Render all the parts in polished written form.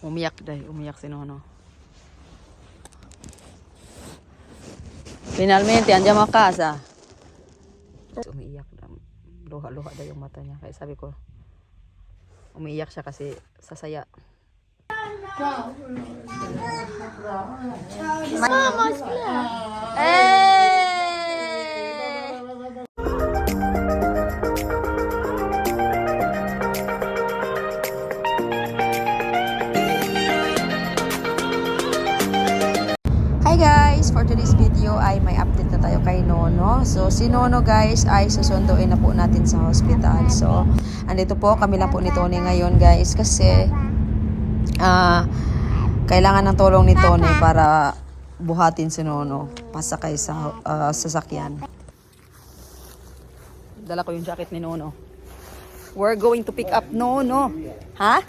Umiyak si Nono. Finalmente, andiamo a casa. Umiiyak na. Luha-luha daw yung mata niya. Kaya sabi ko, umiiyak siya kasi sasaya. Mama, Hi guys! For today's video ay may update na tayo kay Nono. So si Nono guys ay susunduin na po natin sa hospital. So andito po kami lang po ni Tony ngayon guys kasi kailangan ng tulong ni Tony para buhatin si Nono pasakay sa sasakyan. Dala ko yung jacket ni Nono. We're going to pick up Nono. Ha?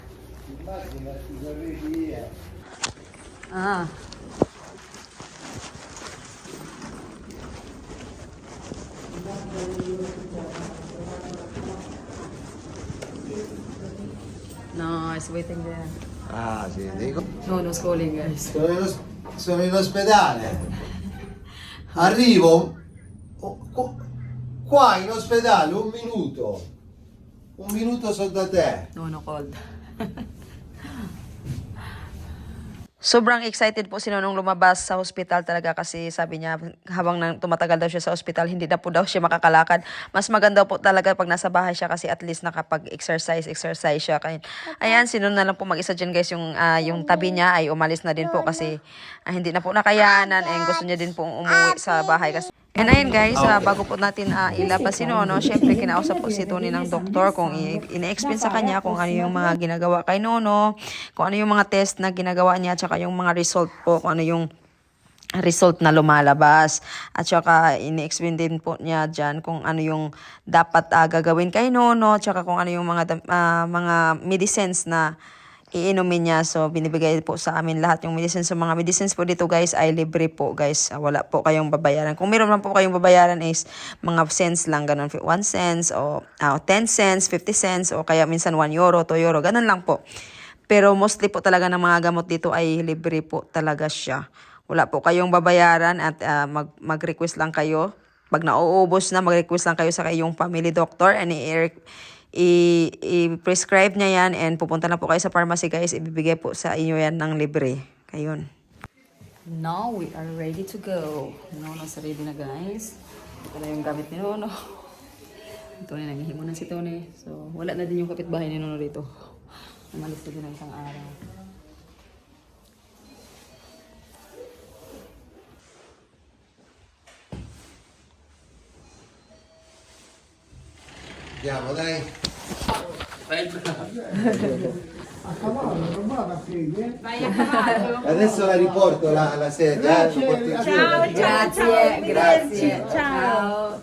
No, it's waiting there. Ah, sì, dico. Nono's calling guys. Sono in ospedale. Arrivo. Qua in ospedale, un minuto. Un minuto sono da te. Nono called. Sobrang excited po si Nonong lumabas sa hospital talaga kasi sabi niya habang tumatagal daw siya sa hospital hindi na po daw siya makakalakad. Mas maganda po talaga pag nasa bahay siya kasi at least nakapag-exercise siya. Kaya, ayan, sino na lang po mag-isa dyan guys yung tabi niya ay umalis na din po kasi hindi na po nakayanan and gusto niya din po umuwi sa bahay kasi. And ayun guys, bago po natin ilabas si Nono, syempre kinausap po si Tony ng doktor kung ina-explain sa kanya kung ano yung mga ginagawa kay Nono, kung ano yung mga test na ginagawa niya, tsaka yung mga result po, kung ano yung result na lumalabas. At saka ina-explain din po niya dyan kung ano yung dapat gagawin kay Nono, tsaka kung ano yung mga medicines na iinumin niya. So, binibigay po sa amin lahat yung medicines. So, mga medicines po dito guys ay libre po guys. Wala po kayong babayaran. Kung meron lang po kayong babayaran is mga cents lang, ganun. 1 cents o 10 cents, 50 cents o kaya minsan 1 euro, 2 euro, ganun lang po. Pero mostly po talaga ng mga gamot dito ay libre po talaga siya. Wala po kayong babayaran at mag-request lang kayo. Pag nauubos na, mag-request lang kayo sa kayong family doctor and i-prescribe niya yan and pupunta na po kayo sa pharmacy guys, ibibigay po sa inyo yan ng libre. Ayun. Now we are ready to go. Nono's ready na guys. Ito na yung gamit ni Nono. Ito na, nangihimo na si Tony. So wala na din yung kapitbahay ni Nono dito. Umalis na din ng isang araw. Andiamo, dai. Adesso la riporto la sedia. Ciao, grazie. Ciao.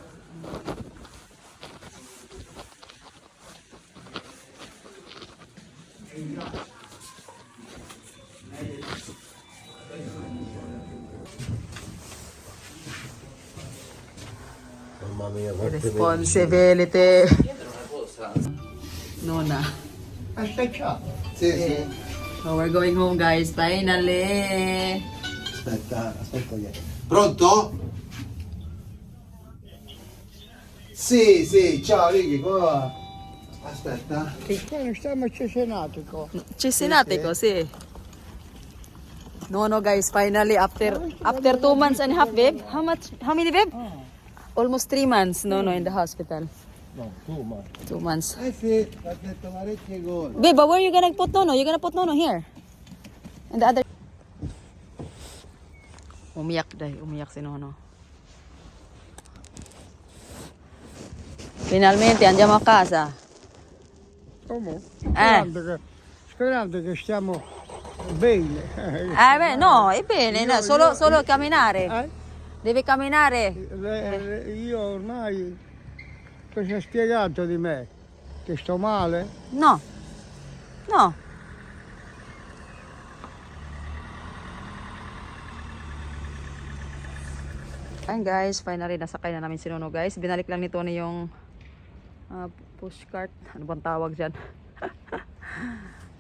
Mamma mia, quante Responsibility. Nona. Aspetta. Sì, sì. So we're going home guys, finally. Aspetta. Pronto? Sì, ciao Ricky, come va? Aspetta. Stiamo cesenatico. Cisinatico, sì. No, guys, finally after 2 months and a half, babe. How many, babe? Almost 3 months, no, in the hospital. No, 2 months. 2 months. Sì, ha detto parecchie cose. Babe, but where are you gonna put Nono? You're gonna put Nono here. And the other... Umiyak si Nono. Finalmente andiamo a casa. Come? Eh. Sperando che stiamo bene. Beh, no, è bene, no, solo camminare. Deve camminare. Io ormai cosa hai spiegato di me? Che sto male? No. Ayun guys, finally nasakay na namin si Nono guys. Binalik lang ni Tony yung push cart. Ano bang tawag dyan?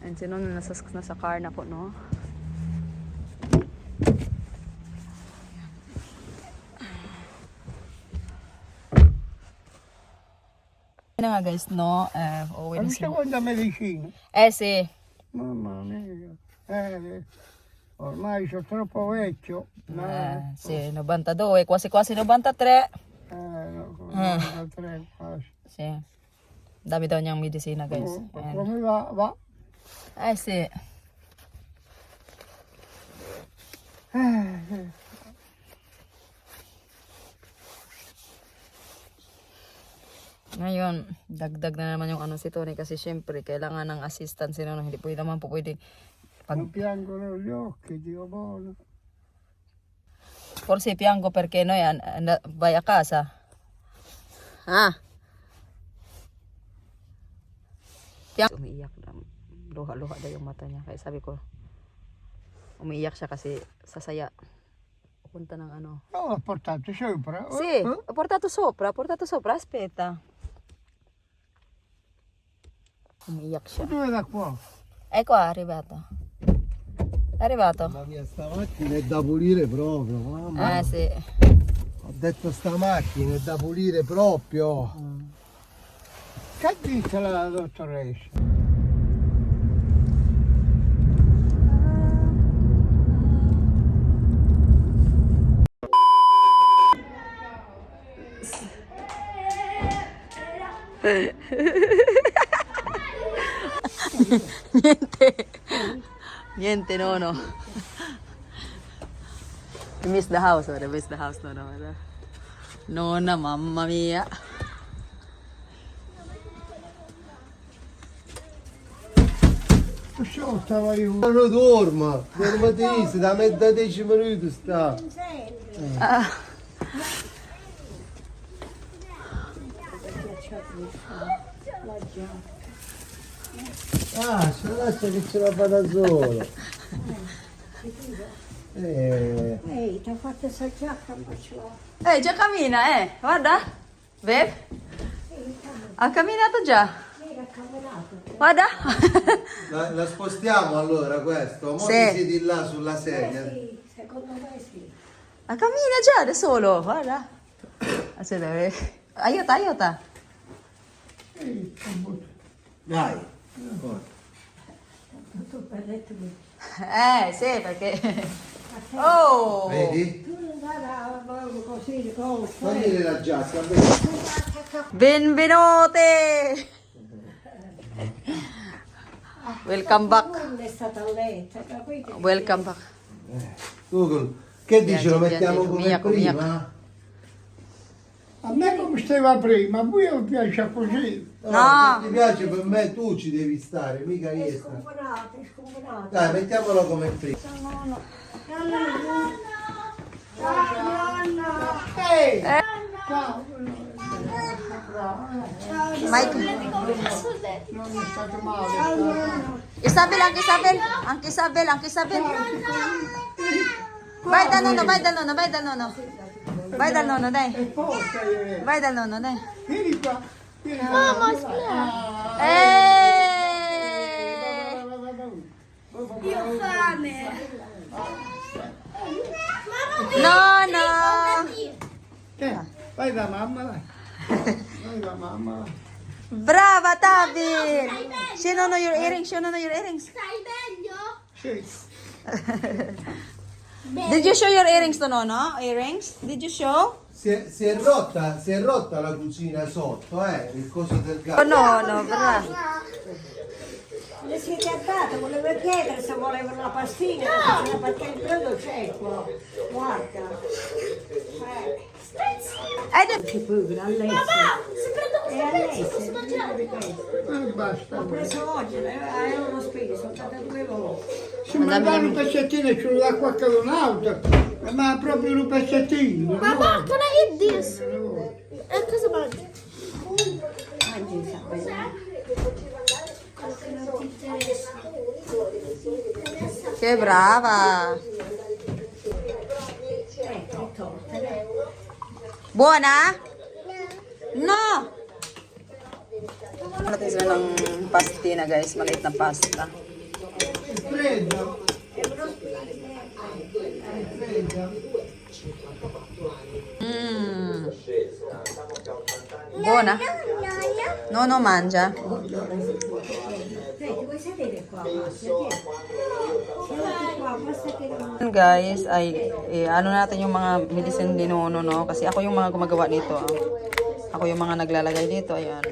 And sino na nasa car na po, no? Yun na nga guys, no? Uuwi na Ano si... seconda medicina? Sì. Mamma mia. Ormai sono troppo vecchio. Sì, 92, quasi 93. No, 93 quasi. Sì. Dami daw niyang medisina, guys. Ayan. Come va? Va? Sì. Ngayon, dagdag na naman yung ano si Tony kasi syempre kailangan ng assistance sino hindi naman po pwede Non piangono gli occhi, Dio buono. forse piango perché noi vai a casa. Ah. Umiiyak na. Luha-luha daw yung mata niya. Kaya sabi ko, umiiyak siya kasi sasaya. Pupunta ng ano. No, l'ho portato sopra. Sì, ho portato sopra, aspetta. Umiiyak siya. Dove da qua? Ecco, è arrivato. È arrivato. La mia sta macchina è da pulire proprio, mamma. Sì. Ho detto sta macchina è da pulire proprio. Che dice la dottoressa? Niente, no. You miss the house, or miss the house, no. Nonna, mamma mia. Perciò stava io. Non dorma, fermatissima, da me da 10 minuti sta. Ah, ce la lascia che ce la fa da solo. Ehi, ti ho fatto assaggiare ma ce l'ho. Già cammina, guarda. Beb. Ha camminato già. Era camminato. Guarda. La spostiamo allora questo? Mo Sì. ti siedi là sulla sedia. Sì, secondo me sì. Ma cammina già da solo, guarda. Aspetta, aiuta. Dai. Tu per detto mi. Sì, perché... Oh! Vedi? Tu non andava così di colpo. Toglile la giacca, vedi? Benvenute! Welcome back. Non è stata letta, capito? Welcome back. Google, che dici? Lo Piangi, mettiamo piangi, come umiyak. prima? A me come stava prima, a voi mi piace così. No. Se ti piace per me tu ci devi stare, mica È io sta. scomponato, è scomponato. Dai, mettiamolo come prima. Ehi! Eh. Ciao! Mike. Non è stato male. Isabel, anche Isabel. Vai dal nonno. Vai dal nonno, dai. E porta, Vai dal nonno, dai. vieni qua. Vieni qua. Nonno! Vai da mamma, dai. Vai da mamma. Brava, Tabil! Show nonno your earrings. Stai meglio? Sì. Did you show your earrings to nonno? Earrings? Did you show? Si è rotta la cucina sotto, il coso del gatto. Oh, no, brava. Le siete andate, volevo chiedere se volevano la pastina, perché il brodo c'è qua. Guarda. Che povera, a lei. Si prende E a lei, posso mangiare? Basta. l'ho preso oggi, l'ho speso, sono state 2 volte. Se mi danno un pezzettino e ce lo dà qualche un'altra, ma proprio un pezzettino. Papà, can I eat this? E cosa mangi? Mangi, Isabella. Che brava! Torte. Buona? No! Natin sila ng pastina guys, maliit na pasta. fredda. È fredda. Buona? Nono mangia. Senti, vuoi sedere qua? Sedete qua, basta che non... Guys, ay ano natin yung mga medicine ni Nono, no? Kasi ako yung mga gumagawa nito. Ako yung mga naglalagay dito, ayan.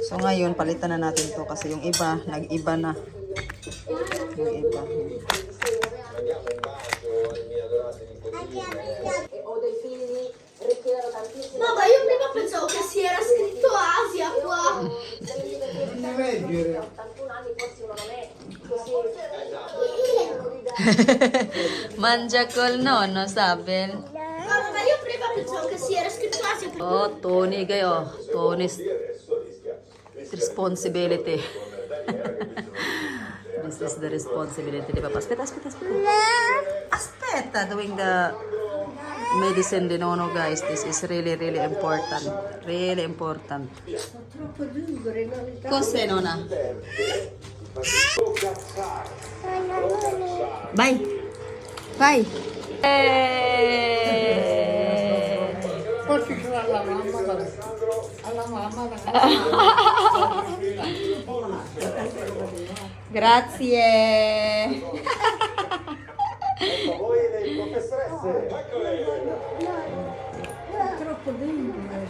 So ngayon, palitan na natin to kasi yung iba, nag-iba na. Yung iba. Mamma, io prima pensavo che si era scritto Asia qua. Non leggere. Mangia col nonno, sabi. Mamma, ma io prima pensavo che si era scritto Asia. Oh, Tony kayo. Tony's responsibility. This is the responsibility, di ba? Aspetta. Aspetta, doing the medicine di Nono, guys. This is really, really important. Really important. Troppo dure, non li Cos'è, Nona? Vai. Vai. Poi ci sarà alla mamma. Alla mamma. Grazie. troppo dure.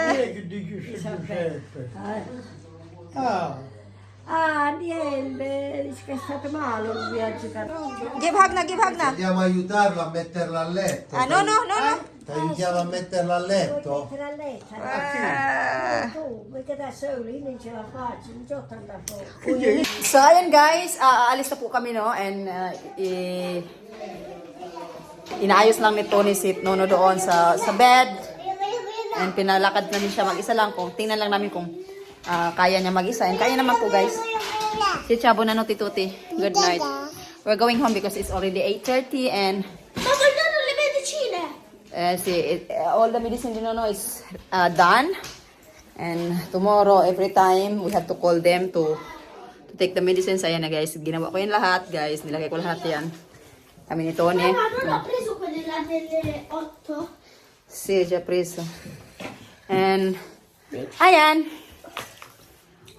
Chi che dici Giuseppe? Ah, Ah, niente, dice che è stato male un viaggio da Give hug na. Andiamo a aiutarlo a metterla a letto. Ah, no. Ti aiutiamo a metterla a letto? mettere a letto. Tu, perché da solo io non ce la faccio, non c'ho tanta forza. So, ayan guys, aalis na po kami, no? And inaayos lang ni Tony si Nono doon sa bed. And pinalakad namin siya mag-isa lang. Tingnan lang namin kung kaya niya mag-isa. And kaya naman po, guys. Si Chabo na tuti. Good night. We're going home because it's already 8:30 and Mamma, danno le medicine. all the medicine you know is done. And tomorrow, every time, we have to call them to take the medicines. Ayan na guys, ginawa ko yan lahat guys. Nilagay ko lahat yan. Kami ni Tony. Mamma, non ho preso quelle là delle 8. Si, siya preso. And, ayan.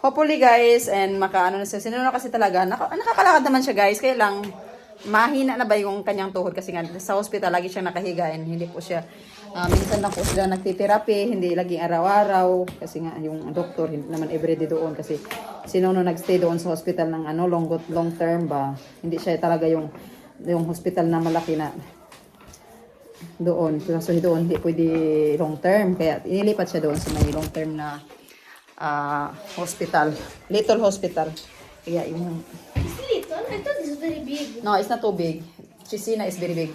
Hopefully guys, and makaano na siya. Sinuno kasi talaga, nakakalakad naman siya guys. Kaya lang, mahina na ba yung kanyang tuhod kasi nga sa hospital lagi siyang nakahiga and hindi po siya, minsan lang po sila nagtiterapi, hindi laging araw-araw. Kasi nga yung doktor, hindi naman everyday doon kasi sinuno nagstay doon sa hospital ng long term ba. Hindi siya talaga yung hospital na malaki na doon. So doon hindi pwede long term. Kaya inilipat siya doon sa may long term na hospital. Little hospital. Kaya yung... It's little, I thought it's very big. No, it's not too big. Chisina is very big.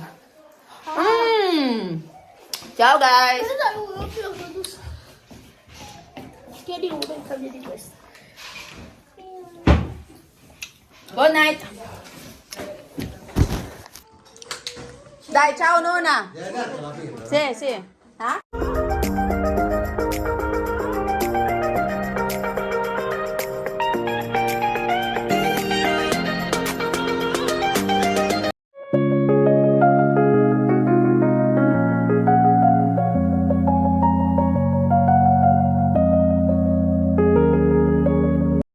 Ciao guys! Cosa dai uno più addosso? Chiedi uno in cambio di questo. Good night! Dai, ciao nonna! Gli hai dato la firma? Sì. Ha?